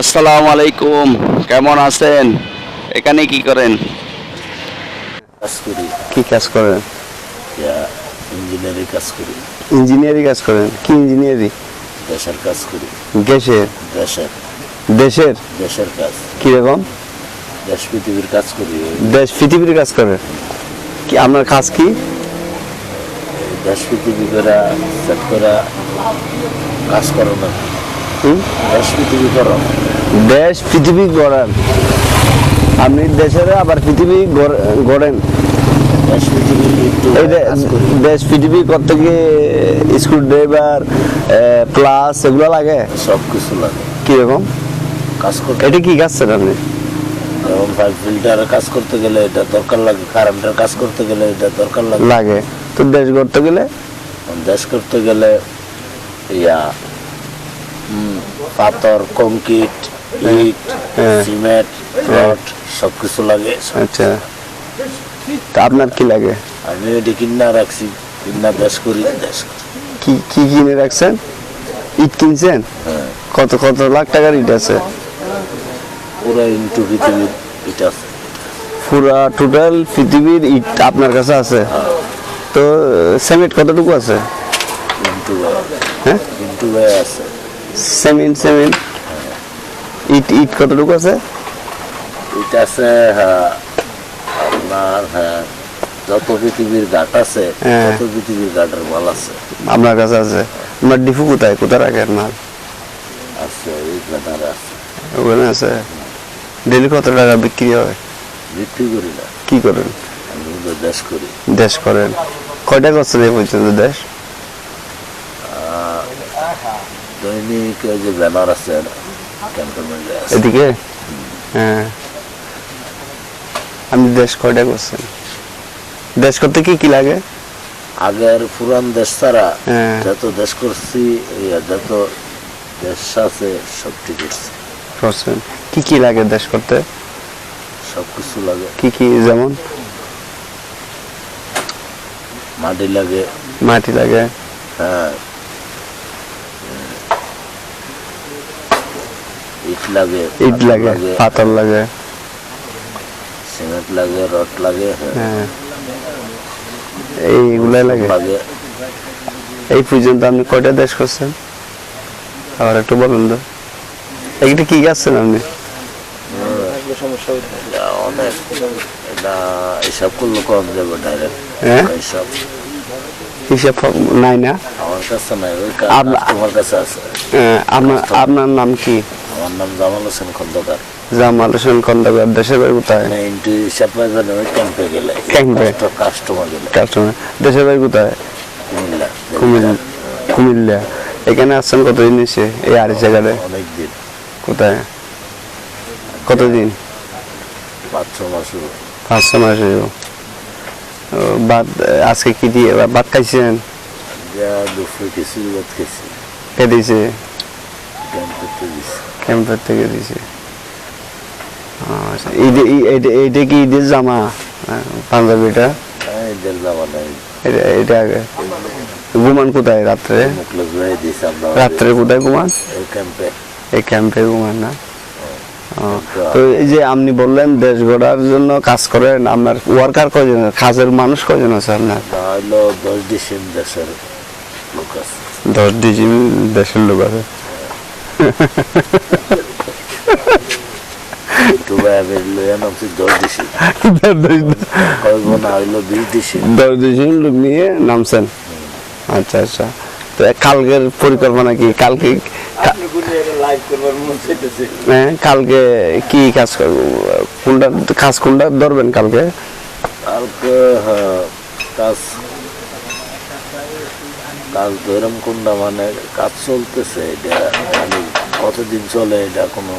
আসসালামু আলাইকুম, কেমন আছেন? এখানে কি করেন? কাজ করি। কি কাজ করেন? ইঞ্জিনিয়ারিং কাজ করি। ইঞ্জিনিয়ারিং কাজ করেন? কি ইঞ্জিনিয়ারিং? দেশের কাজ করি। গ্যাসের? দেশের দেশের? দেশের কাজ। কিরকম? দেশ পৃথিবীর কাজ করি। দেশ পৃথিবীর কাজ করেন? কি আপনার কাজ কি? দেশ পৃথিবী করা সেট করা কাজ করো না। দেশ পৃথিবী করো। দেশ পৃথিবী গড়ান? আপনি দেশের আবার পৃথিবী গড়েন? দেশ পৃথিবী এই যে কাজ করি। দেশ পৃথিবী করতে গিয়ে স্ক্রু ড্রাইভার প্লাস এগুলো লাগে? সব কিছু লাগে। কিরকম কাজ করতে এটা কি কাজ স্যার আপনি? যেমন পাইপ ফিল্টারের কাজ করতে গেলে এটা দরকার লাগে, কারেন্টের কাজ করতে গেলে এটা দরকার লাগে। লাগে তো দেশ গড়তে গেলে? দেশ করতে গেলে ইয়া পাথর, কংক্রিট, ইট, হ্যাঁ। সিমেন্ট, রড সব কিছু লাগে। আচ্ছা, তা আপনার কি লাগে? আমি এটি কিনা রাখছি, কিনা দেশ করি, দেশ করি। কি কি কিনে রাখছেন? ইট কিনছেন? হ্যাঁ, কত কত লাখ টাকার ইট আছে? পুরো ইন্টু পৃথিবীর এটা আছে। পুরা টোটাল পৃথিবীর ইট আপনার কাছে আছে? তো সিমেন্ট কতটুকু আছে? ইন্টু হ্যাঁ, ইন্টু আছে। সিমেন্ট ইট ইট কতটুকু আছে? এটা আছে হ্যাঁ, আপনার হ্যাঁ, যত পৃথিবীর ঘাট আছে হ্যাঁ। তত পৃথিবীর ঘাটের মাল আছে। আপনার কাছে আছে? আপনার ডিপু কোথায় কোথায় রাখেন মাল? আছে এই ঘাটার আছে। ওখানে আছে? ডেলি কত টাকা বিক্রি হয়? বিক্রি করি না, কি করেন? আমি হলো দেশ করি। দেশ করেন? কয়টা করছেন এই পর্যন্ত দেশ? দৈনিক ওই যে ব্যানার আছে ক্যান্টনমেন্টে আছে। এদিকে? হ্যাঁ, আপনি দেশ কয়টা করছেন? দেশ করতে কি কি লাগে? আগের পুরান দেশ ছাড়া হ্যাঁ। যত দেশ করছি যত দেশ আছে সবটি করছি। করছেন কি কি লাগে দেশ করতে? সব কিছু লাগে। কি কি যেমন? মাটি লাগে। মাটি লাগে? হ্যাঁ, ইট লাগে, ইট লাগে, পাথর লাগে, সিমেন্ট লাগে, রড লাগে। হ্যাঁ, এইগুলাই লাগে। লাগে। এই পর্যন্ত আপনি কয়টা দেশ করছেন আবার একটু বলুন তো? এইটা কি গাছছেন আপনি? অনেক এটা এসব করলে কম যাবে ডাইরেক্ট। হ্যাঁ, এইসব হিসাব নাই না? আমার কাছে নাই, ওই আপনার- তোমার কাছে আছে। আপনার আপনার নাম কি? আমার নাম জামাল হোসেন খন্দকার। জামাল হোসেন খন্দকার। দেশের বাড়ি কোথায়? ইন্টু হিসাব পাইবেন ওই ক্যাম্পে গেলে। ক্যাম্পে? কাস্টমার গেলে। কাস্টমার। দেশের বাড়ি কোথায়? কুমিল্লা। কুমিল্লা। এখানে আসছেন কতদিন এসে এই আড়ি জায়গাতে? অনেক দিন, কোথায় কতদিন? 5-6 মাস হলো। 5-6 মাস হইব। ভাত আজকে কি দিয়ে ভাত খাইছেন? যা দুপুরে কিছু ভাত খেয়েছি, কে দিয়েছে? ক্যাম্পে তো দিছি। ক্যাম্পের থেকে দিয়েছে। আচ্ছা, এইটা কি ঈদের জামা? পাঞ্জাবিটা? হ্যাঁ, এদের যাওয়া নাই। এটা আগে ঘুমান কোথায় রাত্রে? মুখলেস ভাই দিয়েছি আমরা। রাত্রে কোথায় ঘুমান? এই ক্যাম্পে। এই ক্যাম্পে ঘুমান না? তো এই যে আপনি বললেন দেশ গড়ার জন্য কাজ করেন, আপনার ওয়ার্কার কয়জন, কাজের মানুষ কয়জন আছে আপনার? হলো 10 ডিসেম্বর দেশের লোক আছে। 10 ডিসেম্বর দেশের লোক আছে? দুবাই আমি লইয়া নামছি 10 ডিসেম্বর। কইব না হইলো 20 ডিসেম্বর। 10 ডিসেম্বর লোক নিয়ে নামছেন? আচ্ছা আচ্ছা। তো কালকের পরিকল্পনা কি? কালকে হ্যাঁ, কালকে কি কাজ করবো? কোনটা ধরবেন কালকে? কালকে কাজ কাজ ধরম কোনটা মানে কাজ চলতেছে, এটা মানে কতদিন চলে এটা কোনো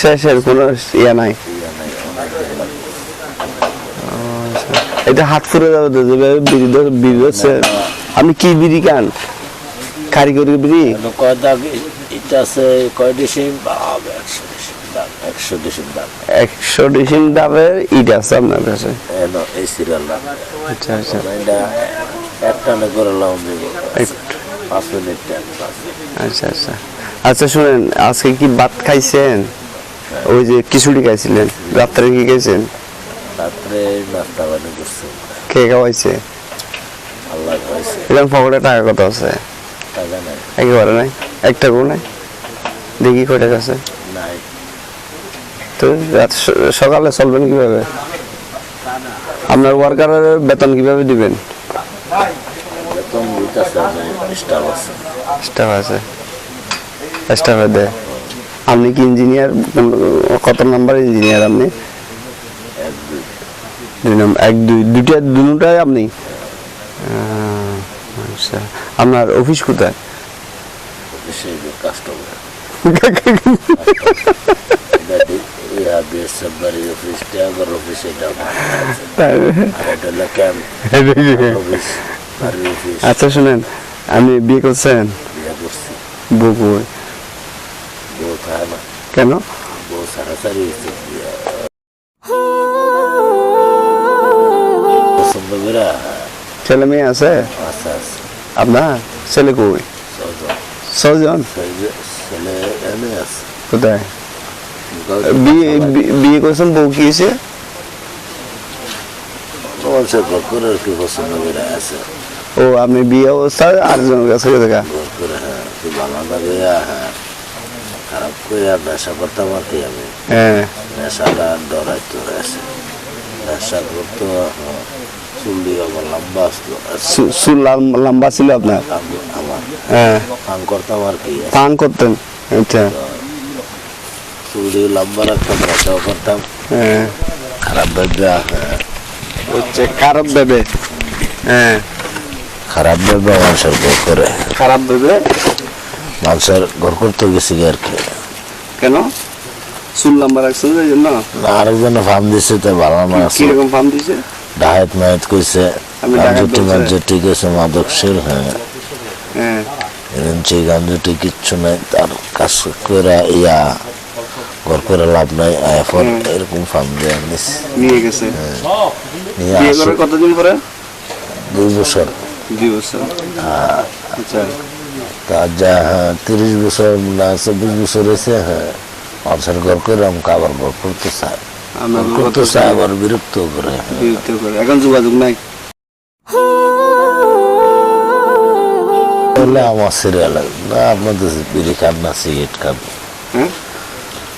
শেষের কোনো ইয়া নাই? ইয়ে নাই, অনেক দিন লাগবে। এটা হাত ফুরে যাবে তো, যেভাবে বিড়ি হচ্ছে। আপনি কি বিড়ি খান? কারিগরি বিড়ি? কয় দাগ এটা আছে, কয় ডিসেম্বর? 100 ডিসেম্বর। 100 ডিসেম্বর দামের ইট আছে আপনার কাছে? এই সিরিয়াল না। আচ্ছা আচ্ছা। এটা একটা না করে লাউন দেব। 5 মিনিট টাইম আছে। আচ্ছা আচ্ছা আচ্ছা শুনেন, আজকে কি ভাত খাইছেন? ওই যে খিচুড়ি খাইছিলেন, রাত্রে কি খাইছেন? রাত্রে নাস্তা বানি করছি, কে খাওয়াইছে? আল্লাহ খাইছে। এখন পকেটে টাকা কত আছে? টাকা নাই, একেবারে নাই, এক টাকাও নাই। দেখি কয় টাকা আছে। নাই তো রাত সকালে চলবেন কিভাবে? আপনার ওয়ার্কারের বেতন কিভাবে দিবেন? বেতন দিতেছে, স্টাফ আছে। স্টাফ আছে, স্টাফে দেয়। আপনি কি ইঞ্জিনিয়ার? কত নাম্বার ইঞ্জিনিয়ার আপনি? 1 2 2 নম্বর, 1 2 দুটাই আপনি? আচ্ছা, আপনার অফিস কোথায়? সেই কাস্টমার বিএসএফ বাড়ির অফিসটা আমার অফিস, এটা আমার আছে। আর এটা হলো ক্যাম্প অফিস, বাড়ির অফিস। আচ্ছা শুনেন, আপনি বিয়ে করছেন? বিয়ে করছি, বউ কই? বউ থাকে না, কেন? বউ সারাসারি হয়েছে। পছন্দ করে ছেলে মেয়ে আছে? আচ্ছা আচ্ছা, আপনার ছেলে কই? 6 জন। 6 জন? ছেলে এনে আছে। কোথায়? বিয়ে করছেন, বউ কি হয়েছে? মানুষের ঘর করে আর কি পছন্দ করে আছে। ও আপনি বিয়ে অবস্থায় আরেকজনের কাছে দেখা? ঘর করে, হ্যাঁ, তুই ভালো না করে, হ্যাঁ, খারাপ করে নেশা করতাম আর কি আমি। হ্যাঁ। নেশাটা ডরাইতো আছে, নেশা করতো। চুল দিয়ে আমার লম্বা আসতো, চুল লম্বা ছিল আপনার? আমার হ্যাঁ। পান করতাম আর কি, পান করতেন? আচ্ছা। চুল দিয়ে লম্বা রাখতাম, নেশাও করতাম। হ্যাঁ। খারাপ ভেবে, হ্যাঁ, হচ্ছে খারাপ ভেবে। হ্যাঁ, খারাপ ভেবে মানুষের ঘর করে, খারাপ ভেবে মানুষের ঘর করতে গেছি আর কি। কেন চুল লম্বা রাখছেন এই জন্য? আরেকজনে ফার্ম দিছে, তো ভালো না আছে। কিরকম ফার্ম দিছে? ডায়েট মায়েত কইছে, আমি ডায়েট গাঞ্জুটি বলছে? মাঞ্জুটি কইছে, মাদকশীল। হ্যাঁ, হ্যাঁ। এরঞ্চি গাঞ্জুটি কিচ্ছু নাই, তার কাজ করে ইয়া ঘর করে লাভ নাই। এখন এরকম ফার্ম দিয়ে আনিস নিয়ে গেছে। নিয়ে বিয়ে আসে করে কতদিন পরে? 2 বছর। 2 বছর। আচ্ছা। তার যা, হ্যাঁ, 30 বছর না 24 বছর হয়েছে। হ্যাঁ, মানুষের ঘর করে আমাকে আবার ঘর করতে চায়, আপনার ঘর করতে চায়, আবার বিরক্ত করে। বিরক্ত করে। এখন যোগাযোগ নাই? বললে আমার সিরিয়াল না, আপনাদের বিড়ি খান না সিগারেট খান? হ্যাঁ,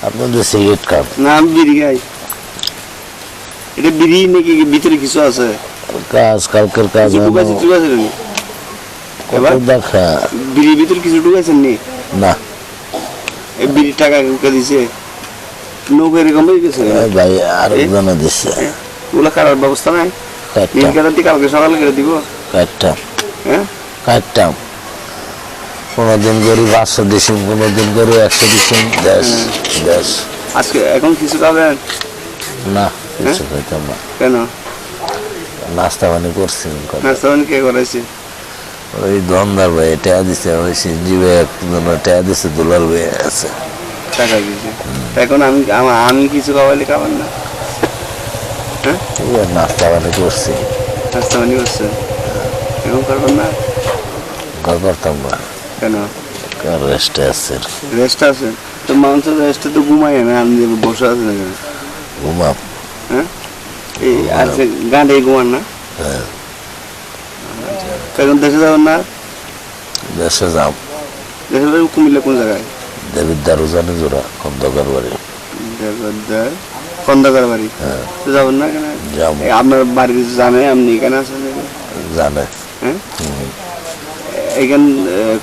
আপনাদের সিগারেট খান? না আমি বিড়ি খাই। এটা বিড়ি নাকি ভিতরে কিছু আছে? কাজ, কালকের কাজ ঢুকাইছেন নি? এবার দেখা বিড়ির ভিতরে কিছু ঢুকাইছেন নি? না। এই বিড়ির টাকা ঢুকে দিছে, নৌকা এরকম হয়ে গেছে। ভাই আরেকজনে দিচ্ছে, ওগুলো কাটার ব্যবস্থা নাই? নীল কাটতাম কাটার দিয়ে কালকে সকালে কেটে দিব। কাটতাম হ্যাঁ, কাটতাম। 15 দিন করি 500 দিছি, 15 দিন করি 100 দিছি। দেশ আজকে এখন কিছু খাবেন না, কিছু খাইতাম না। কেন? নাস্তা পানি করছি। নাস্তা পানি কে করাইছে? ওই দোকানদার ভাই টেয়া দিছে, ওই সিনজি ভাই একজন টেয়া দিছে, দুলাল ভাই আছে, টাকা দিছে। এখন আমি কিছু খাওয়াইলে খাবেন না? হ্যাঁ, ওই নাস্তা পানি করছি। নাস্তা পানি করছে, এখন করবেন না? ঘর করতাম না, কেন? রেস্টে আছে, রেস্ট আছে তো, মানুষের রেস্টে তো ঘুমাই না, আমি যে বসে আছি না কেন? ঘুমাম। হ্যাঁ, এই আজকে গাঁটে ঘুমান না? হ্যাঁ, এখন দেশে যাবেন না? দেশে যাম। দেশে যাবেন কুমিল্লা কোন জায়গায়? দেবিদ্দার উজানি জোড়া খন্দকার বাড়ি। খন্দকার বাড়ি। হ্যাঁ, তো যাবেন না কেন? যাবো। আপনার বাড়ি জানে আপনি এখানে আছেন? জানে। হ্যাঁ, এখান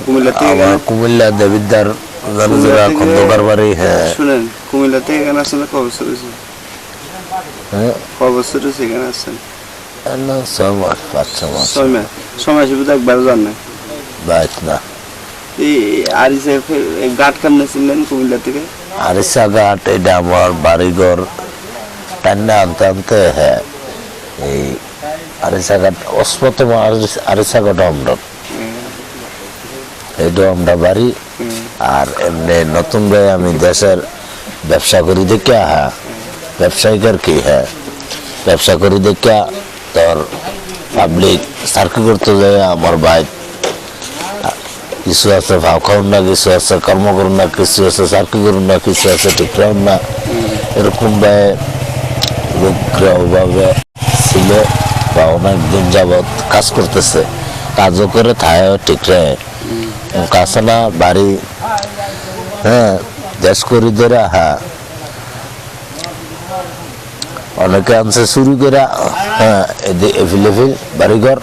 কুমিল্লা থেকে আমার কুমিল্লা দেবিদ্দার উজানি জোড়া খন্দকার বাড়ি। হ্যাঁ, শুনেন, কুমিল্লা থেকে এখানে আসছেন কয় বছর হয়েছে? হ্যাঁ, কয় বছর হয়েছে এখানে আসছেন? 6 মাস 5-6 মাস। 6 মাস। 6 মাসের ভিতরে একবার যান না? বাইক না। এই আরিসে গাট কামনে ছিলেন কুমিল্লা থেকে? আরিসা ঘাট, এটা আমার বাড়িঘর টান্না আনতে আনতে। হ্যাঁ, এই আরিসা ঘাট অস্পতম আরিসা ঘাট আমরা, এইটা আমরা বাড়ি। আর এমনি নতুন ভাই আমি দেশের ব্যবসা করি দেখিয়া, হ্যাঁ, ব্যবসায়িক আর কি। হ্যাঁ, ব্যবসা করি দেখিয়া তোর পাবলিক সার্কিট করতে যায় আমার ভাই কিছু আছে ভাও খাউন না, কিছু আছে কর্ম করুন না, কিছু আছে চাকরি করুন না, কিছু আছে ঠিক রাখুন না, এরকম ভাবে ছিল বা অনেক দিন যাবৎ কাজ করতেছে, কাজও করে থায়ও ঠিক রায় কাজ না বাড়ি। হ্যাঁ, দেশ করি ধরে হ্যাঁ অনেকে আনছে চুরি করে। হ্যাঁ, এফিলেফিল বাড়িঘর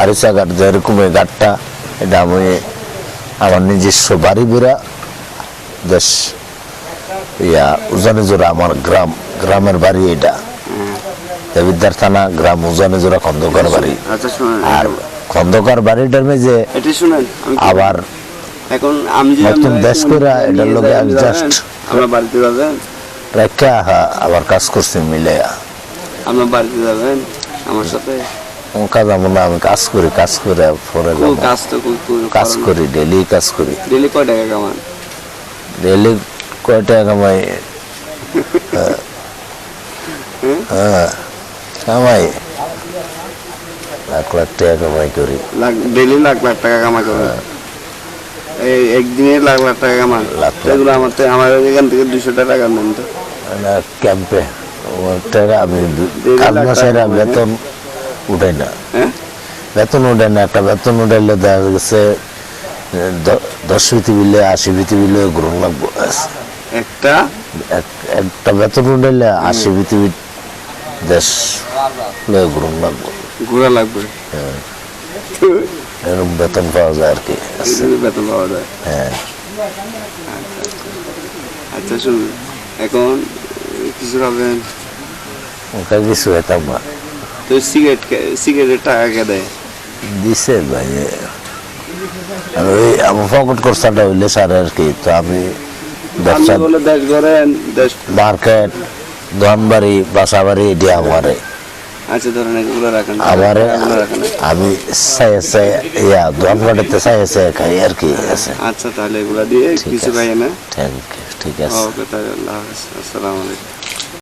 আরিসা ঘাট যেরকম এই ঘাটটা, এটা আমি আমার নিজস্ব বাড়ি বেড়া দেশ ইয়া উজানে জোড়া আমার গ্রামের বাড়ি এটা, দেবিদ্বার থানা, গ্রাম উজানে জোড়া খন্দকার বাড়ি। আচ্ছা শুনেন, আর খন্দকার বাড়িটার মেঝে এটি শুনেন, আবার এখন আমি যে নতুন দেশ করে এটার লোকে জাস্ট আমরা বাড়িতে যাবেন, রেখা আবার কাজ করছি মিলে। আমরা বাড়িতে যাবেন আমার সাথে? কাজ যাবো না, আমি কাজ করি, কাজ করে পরে যাবো। কাজ তো কাজ করি, ডেলি কাজ করি। ডেলি কয় টাকা কামান? ডেলি কয় টাকা কামাই? হ্যাঁ, কামাই লাখ লাখ টাকা কামাই করি। ডেলি লাখ লাখ টাকা কামাই করেন? এই একদিনে লাখ লাখ টাকা কামান? এগুলো আমার এখান থেকে 200 টাকা নেন তো ক্যাম্পে টাকা আমি কাজ মাসের বেতন উঠাই না। বেতন উঠাই না, একটা বেতন উঠাইলে দেখা গেছে 10 পৃথিবীলে 80 পৃথিবীলে গ্রহণ লাগবো। একটা বেতন উঠাইলে 80 পৃথিবী দেশ গ্রহণ লাগবো, ঘোরা লাগবে। হ্যাঁ, এরকম বেতন পাওয়া যায় আর কি। বেতন পাওয়া যায়। হ্যাঁ। আচ্ছা শুনুন, এখন কিছু খাবেন? ওটা কিছু হইতাম না। তো সিগারেটের টাকা কে দেয়? দিছে ভাই, আমার পকেট খরচাটা হইলে সারে আর কি। তো আমি ব্যবসা, দেশ করেন, মার্কেট, দোকানবাড়ি, বাসা বাড়ি, এটি আমারে। আচ্ছা ধরেন এগুলো রাখেন, আমারে আমি দোকানবাড়িতে চাই খাই আর কি আছে। আচ্ছা তাহলে এগুলা দিয়ে কিছু খাই না। থ্যাংক ইউ, ঠিক আছে। ওকে তাহলে আল্লাহ হাফেজ, আসসালামু আলাইকুম।